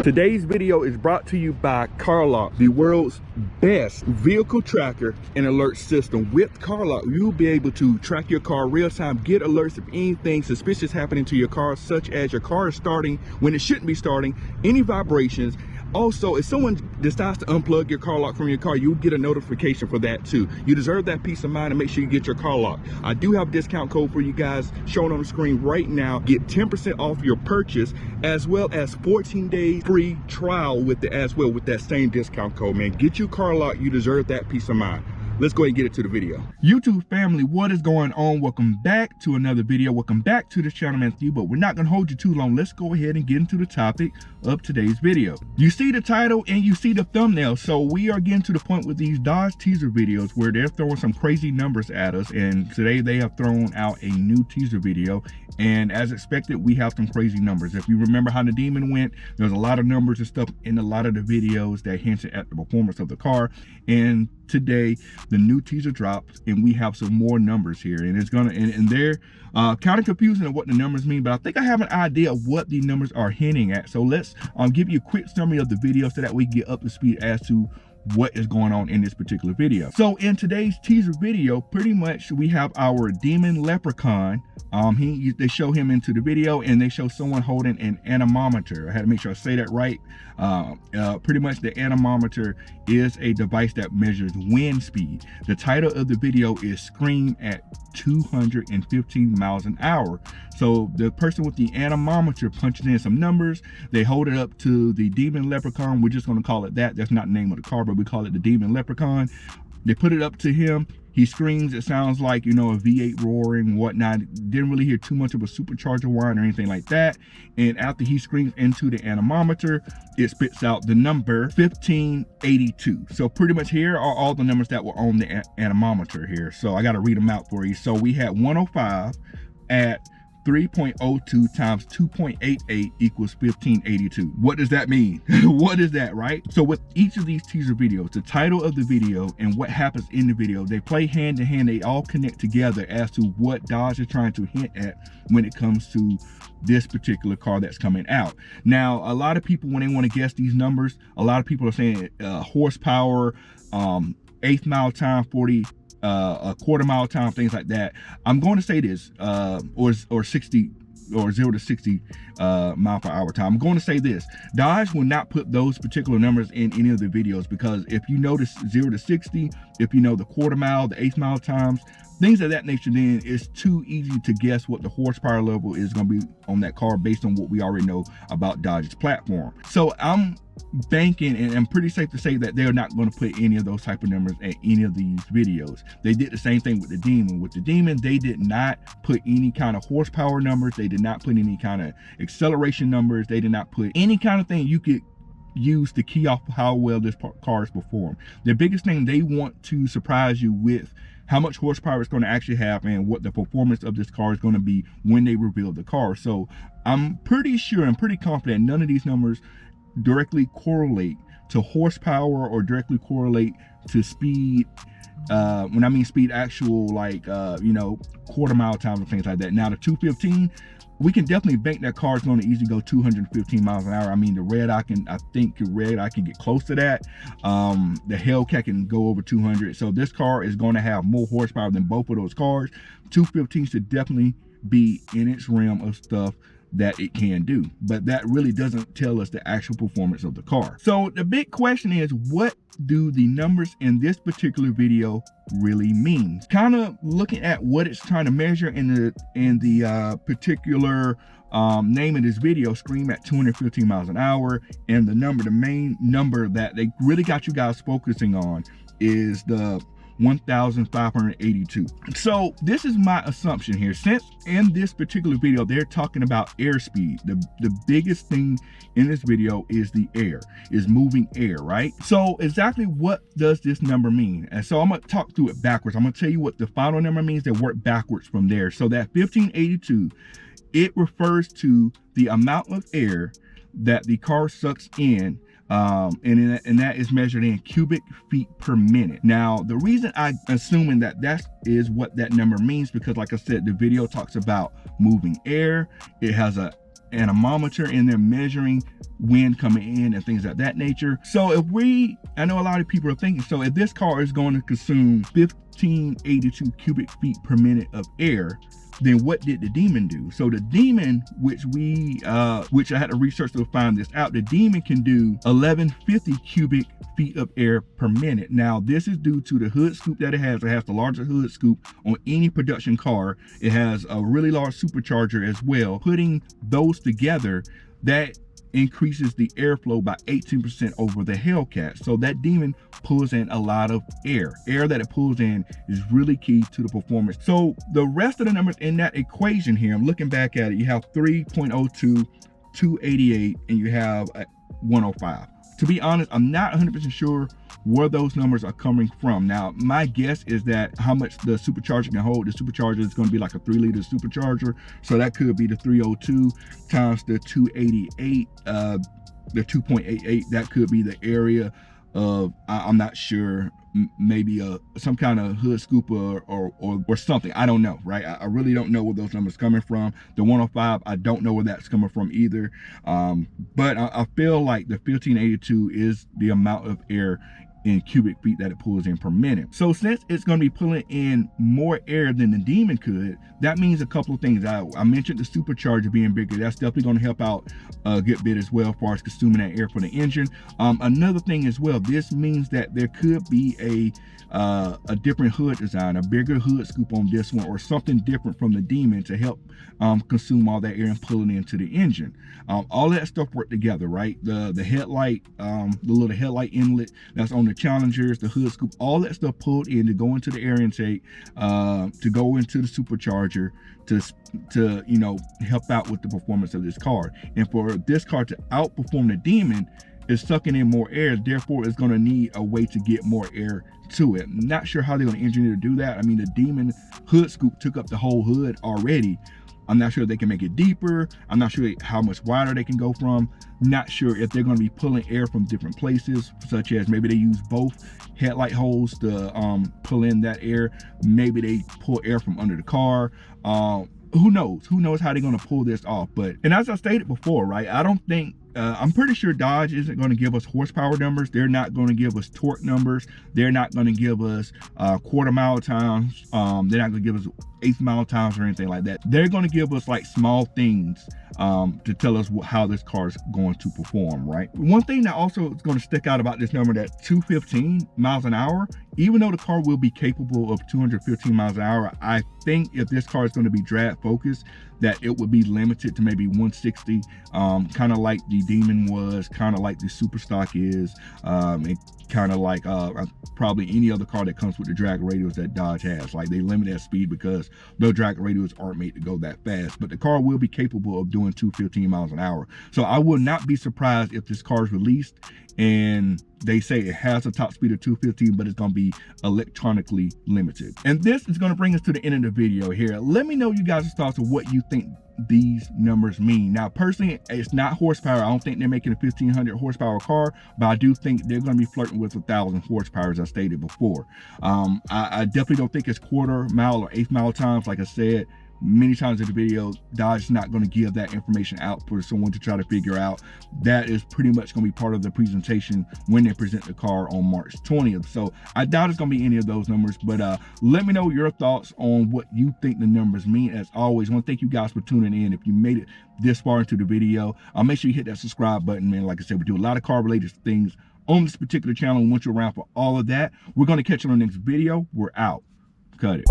Today's video is brought to you by CarLock, the world's best vehicle tracker and alert system. With CarLock, you'll be able to track your car real time, get alerts of anything suspicious happening to your car, such as your car is starting when it shouldn't be starting, any vibrations. Also, if someone decides to unplug your car lock from your car, you'll get a notification for that too. You deserve that peace of mind, and make sure you get your car locked. I do have a discount code for you guys shown on the screen right now. Get 10% off your purchase, as well as 14 days free trial with it as well with that same discount code, man. Get your car locked. You deserve that peace of mind. Let's go ahead and get into the video. YouTube family, what is going on? Welcome back to another video. Welcome back to the channel, man. But we're not gonna hold you too long. Let's go ahead and get into the topic of today's video. You see the title and you see the thumbnail. So we are getting to the point with these Dodge teaser videos where they're throwing some crazy numbers at us. And today they have thrown out a new teaser video. And as expected, we have some crazy numbers. If you remember how the Demon went, there's a lot of numbers and stuff in a lot of the videos that hinted at the performance of the car. And today the new teaser drops and we have some more numbers here, and it's gonna and they're kind of confusing of what the numbers mean, but I think I have an idea of what the numbers are hinting at. So let's give you a quick summary of the video so that we get up to speed as to what is going on in this particular video. So in today's teaser video, pretty much we have our Demon Leprechaun. They show him into the video, and they show someone holding an anemometer. I had to make sure I say that right. Pretty much the anemometer is a device that measures wind speed. The title of the video is Scream at 215 miles an hour. So the person with the anemometer punches in some numbers. They hold it up to the Demon Leprechaun. We're just going to call it that. That's not the name of the car, but we call it the Demon Leprechaun. They put it up to him. He screams. It sounds like, you know, a V8 roaring, whatnot. Didn't really hear too much of a supercharger whine or anything like that. And after he screams into the anemometer, it spits out the number 1582. So pretty much here are all the numbers that were on the anemometer here. So I got to read them out for you. So we had 105 at 3.02 times 2.88 equals 1582. What does that mean? What is that, right? So with each of these teaser videos, the title of the video and what happens in the video, they play hand in hand. They all connect together as to what Dodge is trying to hint at when it comes to this particular car that's coming out. Now, a lot of people, when they want to guess these numbers, a lot of people are saying horsepower, eighth mile time, 40 a quarter mile time, things like that. I'm going to say this, or 60 or 0 to 60 mile per hour time. I'm going to say this: Dodge will not put those particular numbers in any of the videos, because if you notice 0 to 60, if you know the quarter mile, the eighth mile times, things of that nature, then it's too easy to guess what the horsepower level is going to be on that car based on what we already know about Dodge's platform. So I'm banking, and I'm pretty safe to say that they're not going to put any of those type of numbers in any of these videos. They did the same thing with the Demon. With the Demon, they did not put any kind of horsepower numbers. They did not put any kind of acceleration numbers. They did not put any kind of thing you could use to key off how well this car is performed. The biggest thing, they want to surprise you with how much horsepower it's going to actually have and what the performance of this car is going to be when they reveal the car. So I'm pretty sure, I'm pretty confident none of these numbers directly correlate to horsepower or directly correlate to speed. When I mean speed, actual, like you know, quarter mile time and things like that. Now the 215, we can definitely bank that car is going to easily go 215 miles an hour. I mean, the Red, I think the Red, I can get close to that. The Hellcat can go over 200. So this car is going to have more horsepower than both of those cars. 215 should definitely be in its realm of stuff that it can do, but that really doesn't tell us the actual performance of the car. So the big question is, what do the numbers in this particular video really mean? Kind of looking at what it's trying to measure in the particular name of this video, Scream at 215 miles an hour, and the number, the main number that they really got you guys focusing on is the 1,582. So this is my assumption here. Since in this particular video they're talking about airspeed, the biggest thing in this video is the air, is moving air, right? So exactly what does this number mean? And so I'm gonna talk through it backwards. I'm gonna tell you what the final number means, then work backwards from there. So that 1582, it refers to the amount of air that the car sucks in, and that is measured in cubic feet per minute. Now, the reason I'm assuming that is what that number means, because like I said, the video talks about moving air. It has a anemometer in there measuring wind coming in and things of that nature. So I know a lot of people are thinking, so if this car is going to consume 1582 cubic feet per minute of air, then what did the Demon do? So the Demon, which I had to research to find this out, the Demon can do 1150 cubic feet of air per minute. Now, this is due to the hood scoop that it has. It has the largest hood scoop on any production car. It has a really large supercharger as well. Putting those together, that increases the airflow by 18% over the Hellcat. So that Demon pulls in a lot of air. Air that it pulls in is really key to the performance. So the rest of the numbers in that equation here, I'm looking back at it, you have 3.02, 288, and you have 105. To be honest, I'm not 100% sure where those numbers are coming from. Now, my guess is that how much the supercharger can hold. The supercharger is going to be like a 3-liter supercharger. So that could be the 302 times the 288, the 2.88. That could be the area of, I'm not sure, maybe some kind of hood scoop or something. I don't know, right? I really don't know where those numbers are coming from. The 105, I don't know where that's coming from either. But I feel like the 1582 is the amount of air in cubic feet that it pulls in per minute. So since it's going to be pulling in more air than the Demon could, that means a couple of things. I mentioned the supercharger being bigger. That's definitely going to help out a good bit as well as far as consuming that air for the engine. Another thing as well, this means that there could be a different hood design, a bigger hood scoop on this one, or something different from the Demon to help consume all that air and pull it into the engine. All that stuff work together, right? The headlight, the little headlight inlet that's on the Challengers, the hood scoop, all that stuff pulled in to go into the air intake, to go into the supercharger, to you know, help out with the performance of this car. And for this car to outperform the Demon, it's sucking in more air, therefore it's going to need a way to get more air to it. Not sure how they're going to engineer to do that. I mean, the Demon hood scoop took up the whole hood already. I'm not sure if they can make it deeper. I'm not sure how much wider they can go from. Not sure if they're going to be pulling air from different places, such as maybe they use both headlight holes to pull in that air. Maybe they pull air from under the car. Who knows? Who knows how they're going to pull this off? But, and as I stated before, right, I don't think, I'm pretty sure Dodge isn't going to give us horsepower numbers. They're not going to give us torque numbers. They're not going to give us quarter mile times. They're not going to give us eighth mile times or anything like that. They're going to give us like small things to tell us how this car is going to perform, right? One thing that also is going to stick out about this number, that 215 miles an hour, even though the car will be capable of 215 miles an hour, I think if this car is going to be drag focused, that it would be limited to maybe 160, kind of like the Demon was, kind of like the Superstock is, and kind of like probably any other car that comes with the drag radials that Dodge has. Like, they limit that speed because their drag radials aren't made to go that fast, but the car will be capable of doing 215 miles an hour. So I will not be surprised if this car is released and they say it has a top speed of 215, but it's going to be electronically limited. And this is going to bring us to the end of the video here. Let me know you guys' thoughts of what you think these numbers mean. Now, personally, it's not horsepower. I don't think they're making a 1500 horsepower car, but I do think they're going to be flirting with 1000 horsepower, as I stated before. I definitely don't think it's quarter mile or eighth mile times. Like I said many times in the video, Dodge is not going to give that information out for someone to try to figure out. That is pretty much going to be part of the presentation when they present the car on March 20th. So I doubt it's going to be any of those numbers, but let me know your thoughts on what you think the numbers mean. As always, I want to thank you guys for tuning in. If you made it this far into the video, make sure you hit that subscribe button, man. Like I said, we do a lot of car related things on this particular channel. We want you around for all of that. We're going to catch you on the next video. We're out. Cut it.